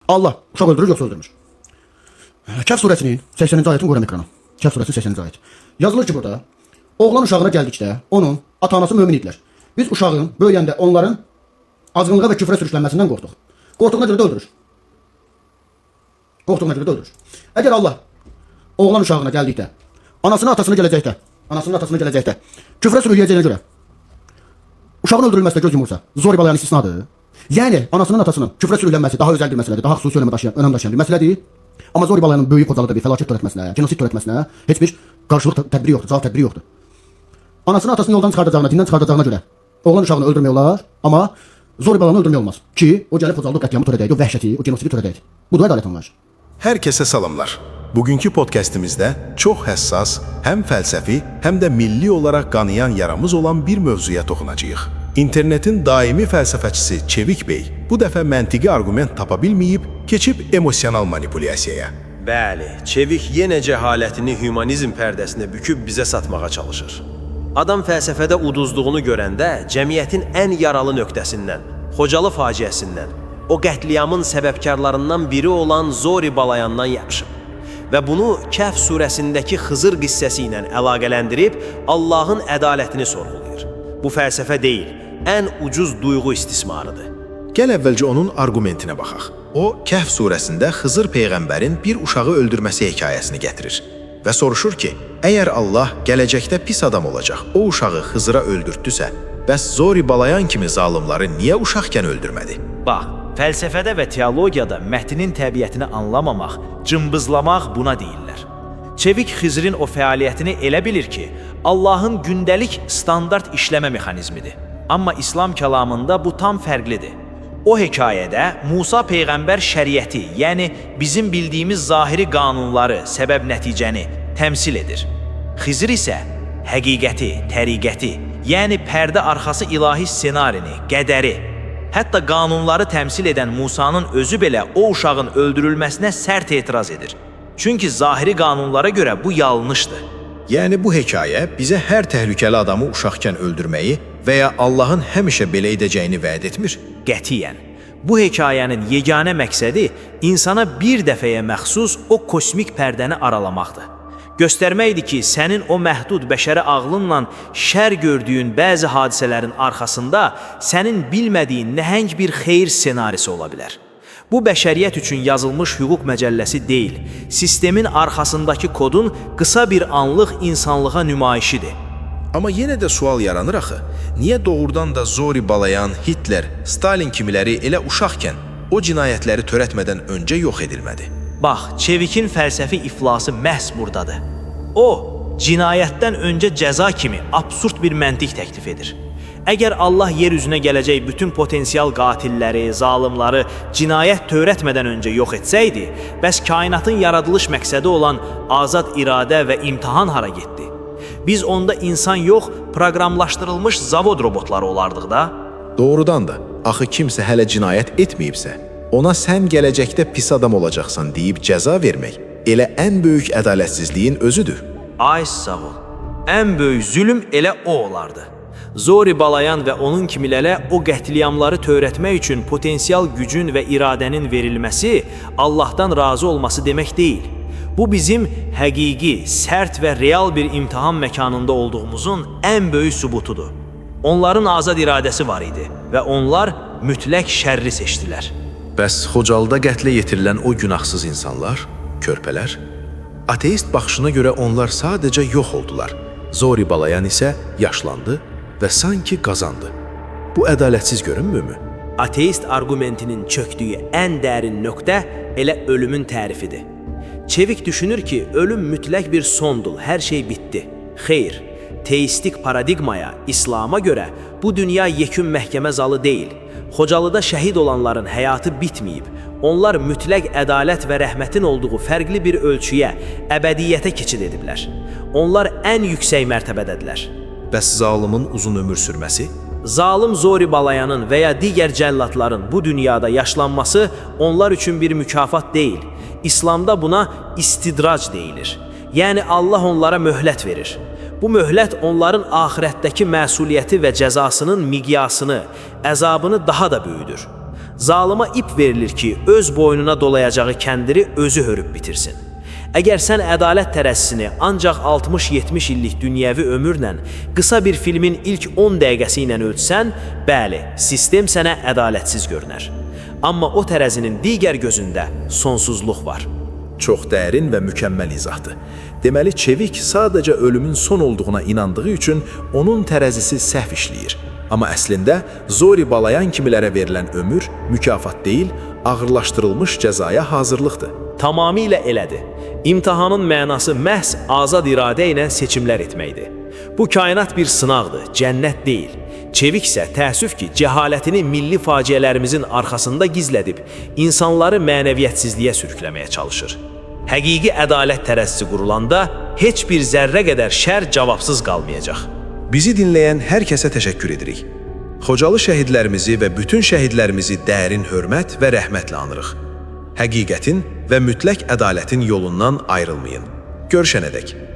Allah uşaq öldürür yoxsa öldürmür? Kəhf surəsinin 80-ci ayətini qoyuram ekrana. Kəhf surəsinin 80-ci ayət. Yazılır ki burada, oğlan uşağına gəldikdə onun ata-anası mömin idilər. Biz uşağın böyüyəndə onların azğınlığa və küfrə sürüklənməsindən qorxduq. Qorxduğuna görə də öldürür. Qorxduğuna görə də öldürür. Əgər Allah oğlan uşağına gəldikdə, anasını atasını gələcəkdə küfrə sürükləyəcəyinə görə uşağın öldürülməsinə göz yumursa, Zori Balayan istisnadır. Yəni anasının atasının küfrə sürüklənməsi daha özəl bir məsələdir, daha xüsusi önəm daşıyan bir məsələdir. Amma Zori Balayanın böyük Xocalıda bir fəlakət törətməsinə, genosid törətməsinə heç bir qarşılıq tədbiri yoxdur, cavab tədbiri yoxdur. Anasını atasını yoldan çıxardacağına, dindən çıxardacağına görə oğlan uşağını öldürmək olar, amma Zori Balayanı öldürmək olmaz. Ki, o gəlib Xocalıda qətliamı törədəydi, o vəhşəti, o genosidi törədəydi. Bu da ədalət anlayışı. Hər kəsə salamlar. Bugünkü podkastimizdə çox həssas, həm fəlsəfi, həm də milli olaraq qanayan yaramız olan bir mövzuya toxunacağıq. İnternetin daimi fəlsəfəçisi Çevik Bey bu dəfə məntiqi arqument tapa bilməyib, keçib emosional manipulyasiyaya. Bəli, Çevik yenə cəhalətini hümanizm pərdəsinə büküb bizə satmağa çalışır. Adam fəlsəfədə uduzduğunu görəndə cəmiyyətin ən yaralı nöqtəsindən, Xocalı faciəsindən, o qətliamın səbəbkarlarından biri olan Zori Balayandan yapışıb. Və bunu Kəhf surəsindəki Xızır qissəsi ilə əlaqələndirib Allahın ədalətini sorğulayır. Bu fəlsəfə deyil, ən ucuz duyğu istismarıdır. Gəl əvvəlcə onun arqumentinə baxaq. O, Kəhf surəsində Xızır peyğəmbərin bir uşağı öldürməsi hekayəsini gətirir və soruşur ki, əgər Allah gələcəkdə pis adam olacaq, o uşağı Xızıra öldürtdüsə, bəs Zori Balayan kimi zalımları niyə uşaqkən öldürmədi? Bax, fəlsəfədə və teologiyada mətnin təbiətini anlamamaq, cımbızlamaq buna deyirlər. Çevik Xızırın o fəaliyyətini elə bilir ki, Allahın gündəlik standart işləmə mexanizmidir. Amma İslam kəlamında bu tam fərqlidir. O hekayədə Musa Peyğəmbər şəriəti, yəni bizim bildiyimiz zahiri qanunları, səbəb-nəticəni təmsil edir. Xızır isə həqiqəti, təriqəti, yəni pərdə arxası ilahi ssenarini, qədəri, hətta qanunları təmsil edən Musanın özü belə o uşağın öldürülməsinə sərt etiraz edir. Çünki zahiri qanunlara görə bu yanlışdır. Yəni bu hekayə bizə hər təhlükəli adamı uşaqkən öldürməyi və ya Allahın həmişə belə edəcəyini vəd etmir. Qətiyyən. Bu hekayənin yeganə məqsədi insana bir dəfəyə məxsus o kosmik pərdəni aralamaqdır. Göstərməkdir ki, sənin o məhdud bəşəri ağlınla şər gördüyün bəzi hadisələrin arxasında sənin bilmədiyin nəhəng bir xeyir ssenarisi ola bilər. Bu bəşəriyyət üçün yazılmış hüquq məcəlləsi deyil, sistemin arxasındakı kodun qısa bir anlıq insanlığa nümayişidir. Amma yenə də sual yaranır axı, niyə doğrudan da Zori Balayan, Hitler, Stalin kimiləri elə uşaqkən o cinayətləri törətmədən öncə yox edilmədi? Bax, Çevikin fəlsəfi iflası məhz buradadır. O, cinayətdən öncə cəza kimi absurd bir məntiq təklif edir. Əgər Allah yer üzünə gələcək bütün potensial qatilləri, zalimları cinayət törətmədən öncə yox etsəydi, bəs kainatın yaradılış məqsədi olan azad iradə və imtahan hara getdi? Biz onda insan yox, proqramlaşdırılmış zavod robotları olardıq da. Doğrudan da, axı kimsə hələ cinayət etməyibsə, ona sən gələcəkdə pis adam olacaqsan deyib cəza vermək elə ən böyük ədalətsizliyin özüdür. Ay sağ ol. Ən böyük zülm elə o olardı. Zori Balayan və onun kimilərə o qətliamları törətmək üçün potensial gücün və iradənin verilməsi Allahdan razı olması demək deyil. Bu bizim həqiqi, sərt və real bir imtahan məkanında olduğumuzun ən böyük sübutudur. Onların azad iradəsi var idi və onlar mütləq şərri seçdilər. Bəs Xocalıda qətlə yetirilən o günahsız insanlar, körpələr, ateist baxışına görə onlar sadəcə yox oldular. Zori Balayan isə yaşlandı və sanki qazandı. Bu ədalətsiz görünmürmü? Ateist argumentinin çöktüyü ən dərin nöqtə elə ölümün tərifidir. Çevik düşünür ki, ölüm mütləq bir sondur, hər şey bitdi. Xeyr, teistik paradigmaya, İslama görə bu dünya yekün məhkəmə zalı deyil. Xocalıda şəhid olanların həyatı bitməyib. Onlar mütləq ədalət və rəhmətin olduğu fərqli bir ölçüyə, əbədiyyətə keçid ediblər. Onlar ən yüksək mərtəbədədirlər. Bəs zalımın uzun ömür sürməsi? Zalim Zori Balayanın və ya digər cəllatların bu dünyada yaşlanması onlar üçün bir mükafat deyil. İslamda buna istidrac deyilir. Yəni Allah onlara möhlət verir. Bu möhlət onların axirətdəki məsuliyyəti və cəzasının miqyasını, əzabını daha da böyüdür. Zalıma ip verilir ki, öz boynuna dolayacağı kəndiri özü hörüb bitirsin. Əgər sən ədalət tərəzzisini ancaq 60-70 illik dünyəvi ömürlə, qısa bir filmin ilk 10 dəqiqəsi ilə ölçsən, bəli, sistem sənə ədalətsiz görünər. Amma o tərəzinin digər gözündə sonsuzluq var. Çox dərin və mükəmməl izahdır. Deməli, Çevik sadəcə ölümün son olduğuna inandığı üçün onun tərəzisi səhv işləyir. Amma əslində Zori Balayan kimilərə verilən ömür mükafat deyil, ağırlaşdırılmış cəzaya hazırlıqdır. Tamamilə elədir. İmtahanın mənası məhz azad iradə ilə seçimlər etməkdir. Bu kainat bir sınaqdır, cənnət deyil. Çevik isə təəssüf ki, cəhalətini milli faciələrimizin arxasında gizlədib, insanları mənəviyyətsizliyə sürükləməyə çalışır. Həqiqi ədalət tərəzzisi qurulanda heç bir zərrə qədər şər cavabsız qalmayacaq. Bizi dinləyən hər kəsə təşəkkür edirik. Xocalı şəhidlərimizi və bütün şəhidlərimizi dərin hörmət və rəhmətlə anırıq. Həqiqətin və mütləq ədalətin yolundan ayrılmayın. Görüşənədək.